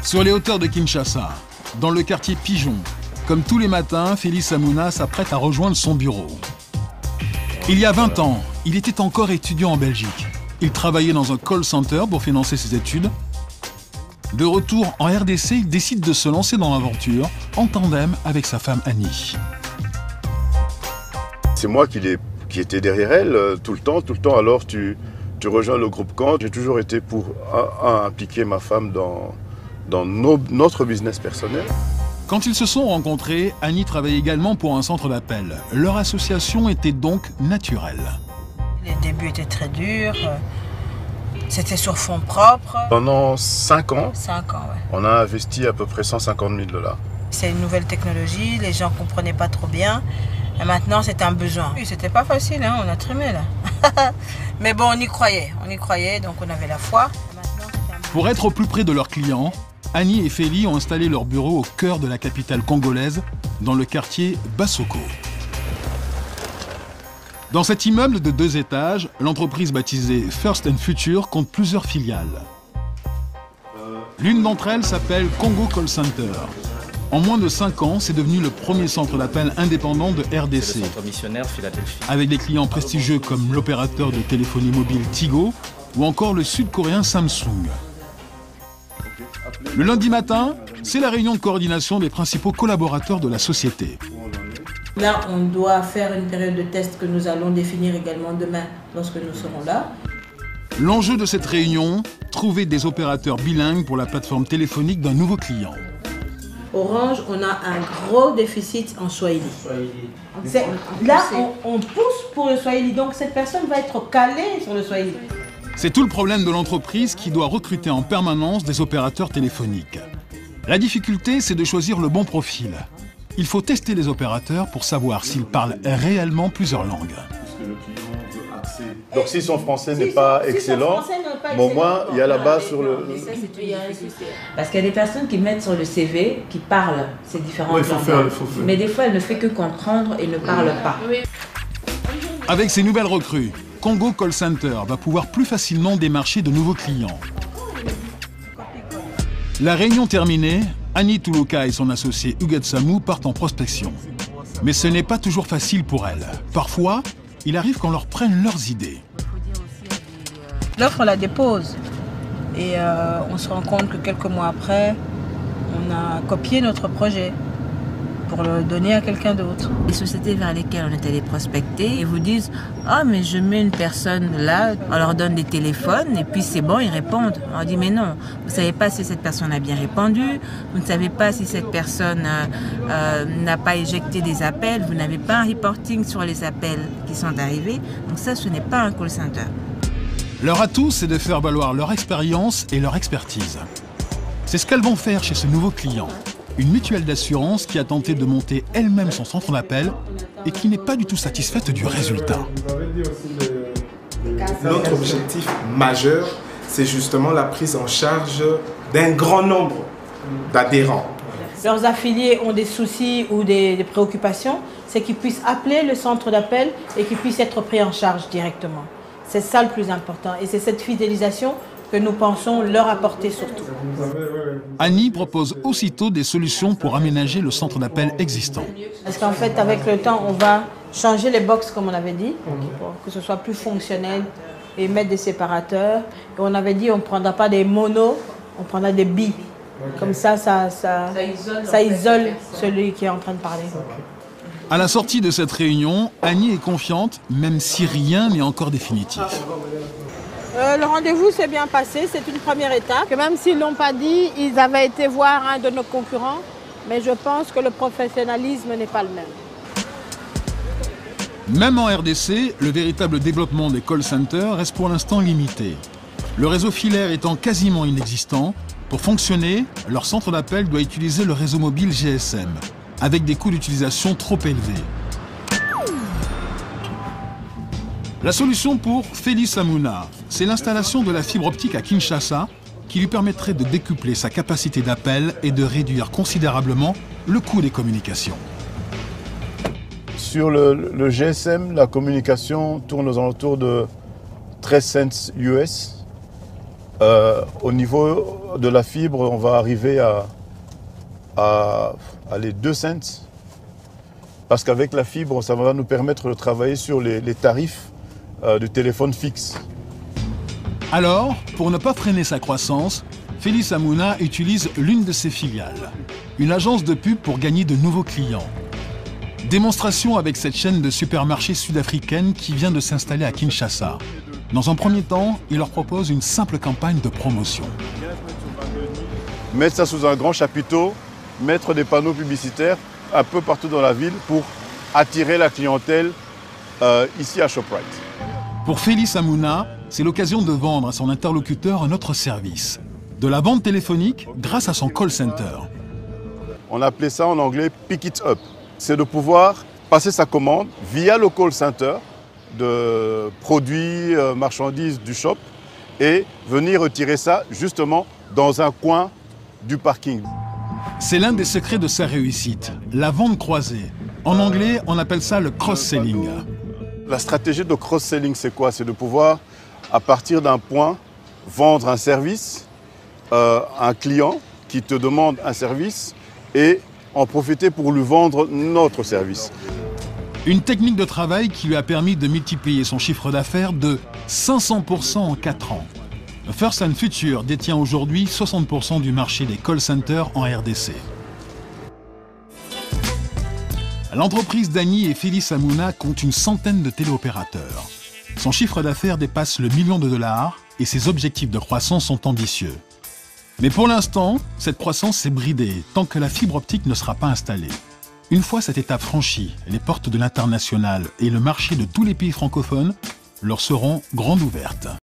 Sur les hauteurs de Kinshasa, dans le quartier Pigeon, comme tous les matins, Félix Amouna s'apprête à rejoindre son bureau. Il y a 20 ans, il était encore étudiant en Belgique. Il travaillait dans un call center pour financer ses études. De retour en RDC, il décide de se lancer dans l'aventure en tandem avec sa femme Annie. C'est moi qui étais derrière elle tout le temps. Alors tu rejoins le groupe Kant. J'ai toujours été pour impliquer ma femme dans notre business personnel. Quand ils se sont rencontrés, Annie travaillait également pour un centre d'appel. Leur association était donc naturelle. Les débuts étaient très durs. C'était sur fonds propres. Pendant 5 ans, Ouais. On a investi à peu près 150 000 $. C'est une nouvelle technologie, les gens ne comprenaient pas trop bien. Et maintenant, c'est un besoin. Oui, c'était pas facile, hein, on a trimé là. Mais bon, on y croyait, donc on avait la foi. Pour être au plus près de leurs clients, Annie et Félix ont installé leur bureau au cœur de la capitale congolaise, dans le quartier Bassoko. Dans cet immeuble de 2 étages, l'entreprise baptisée First and Future compte plusieurs filiales. L'une d'entre elles s'appelle Congo Call Center. En moins de 5 ans, c'est devenu le premier centre d'appel indépendant de RDC. Avec des clients prestigieux comme l'opérateur de téléphonie mobile Tigo ou encore le sud-coréen Samsung. Le lundi matin, c'est la réunion de coordination des principaux collaborateurs de la société. Là, on doit faire une période de test que nous allons définir également demain lorsque nous serons là. L'enjeu de cette réunion, trouver des opérateurs bilingues pour la plateforme téléphonique d'un nouveau client. Orange, on a un gros déficit en Swahili. Là, on pousse pour le Swahili, donc cette personne va être calée sur le Swahili. C'est tout le problème de l'entreprise qui doit recruter en permanence des opérateurs téléphoniques. La difficulté, c'est de choisir le bon profil. Il faut tester les opérateurs pour savoir s'ils parlent réellement plusieurs langues. Donc si son français n'est pas excellent, au moins il y a la base sur le... Parce qu'il y a des personnes qui mettent sur le CV, qui parlent ces différentes langues. Mais des fois, elle ne fait que comprendre et ne parle pas. Avec ces nouvelles recrues, Congo Call Center va pouvoir plus facilement démarcher de nouveaux clients. La réunion terminée, Annie Toulouka et son associé Hugues Samou partent en prospection. Mais ce n'est pas toujours facile pour elles. Parfois, il arrive qu'on leur prenne leurs idées. L'offre, on la dépose. Et on se rend compte que quelques mois après, on a copié notre projet pour le donner à quelqu'un d'autre. Les sociétés vers lesquelles on est allé prospecter, ils vous disent « Ah, mais je mets une personne là, on leur donne des téléphones et puis c'est bon, ils répondent. » On dit « Mais non, vous ne savez pas si cette personne a bien répondu, vous ne savez pas si cette personne n'a pas éjecté des appels, vous n'avez pas un reporting sur les appels qui sont arrivés. Donc ça, ce n'est pas un call center. » Leur atout, c'est de faire valoir leur expérience et leur expertise. C'est ce qu'elles vont faire chez ce nouveau client. Une mutuelle d'assurance qui a tenté de monter elle-même son centre d'appel et qui n'est pas du tout satisfaite du résultat. Notre objectif majeur, c'est justement la prise en charge d'un grand nombre d'adhérents. Leurs affiliés ont des soucis ou des préoccupations, c'est qu'ils puissent appeler le centre d'appel et qu'ils puissent être pris en charge directement. C'est ça le plus important et c'est cette fidélisation que nous pensons leur apporter surtout. Annie propose aussitôt des solutions pour aménager le centre d'appel existant. Parce qu'en fait, avec le temps, on va changer les box comme on avait dit, pour que ce soit plus fonctionnel et mettre des séparateurs. Et on avait dit on ne prendra pas des monos, on prendra des bi. Comme ça isole celui qui est en train de parler. À la sortie de cette réunion, Annie est confiante, même si rien n'est encore définitif. Le rendez-vous s'est bien passé, c'est une première étape. Que même s'ils ne l'ont pas dit, ils avaient été voir un de nos concurrents, mais je pense que le professionnalisme n'est pas le même. Même en RDC, le véritable développement des call centers reste pour l'instant limité. Le réseau filaire étant quasiment inexistant, pour fonctionner, leur centre d'appel doit utiliser le réseau mobile GSM, avec des coûts d'utilisation trop élevés. La solution pour Félix Amouna, c'est l'installation de la fibre optique à Kinshasa qui lui permettrait de décupler sa capacité d'appel et de réduire considérablement le coût des communications. Sur le GSM, la communication tourne aux alentours de 13 cents US. Au niveau de la fibre, on va arriver à les 2 cents. Parce qu'avec la fibre, ça va nous permettre de travailler sur les tarifs du téléphone fixe. Alors, pour ne pas freiner sa croissance, Félix Amouna utilise l'une de ses filiales, une agence de pub pour gagner de nouveaux clients. Démonstration avec cette chaîne de supermarchés sud-africaine qui vient de s'installer à Kinshasa. Dans un premier temps, il leur propose une simple campagne de promotion. Mettre ça sous un grand chapiteau, mettre des panneaux publicitaires un peu partout dans la ville pour attirer la clientèle ici à Shoprite. Pour Félix Amouna, c'est l'occasion de vendre à son interlocuteur un autre service. De la vente téléphonique grâce à son call center. On appelait ça en anglais « pick it up ». C'est de pouvoir passer sa commande via le call center de produits, marchandises du shop et venir retirer ça justement dans un coin du parking. C'est l'un des secrets de sa réussite, la vente croisée. En anglais, on appelle ça le cross-selling. La stratégie de cross-selling, c'est quoi? C'est de pouvoir, à partir d'un point, vendre un service à un client qui te demande un service et en profiter pour lui vendre notre service. Une technique de travail qui lui a permis de multiplier son chiffre d'affaires de 500% en 4 ans. First and Future détient aujourd'hui 60% du marché des call centers en RDC. L'entreprise d'Annie et Félix Amouna compte une centaine de téléopérateurs. Son chiffre d'affaires dépasse le $1 million et ses objectifs de croissance sont ambitieux. Mais pour l'instant, cette croissance est bridée tant que la fibre optique ne sera pas installée. Une fois cette étape franchie, les portes de l'international et le marché de tous les pays francophones leur seront grandes ouvertes.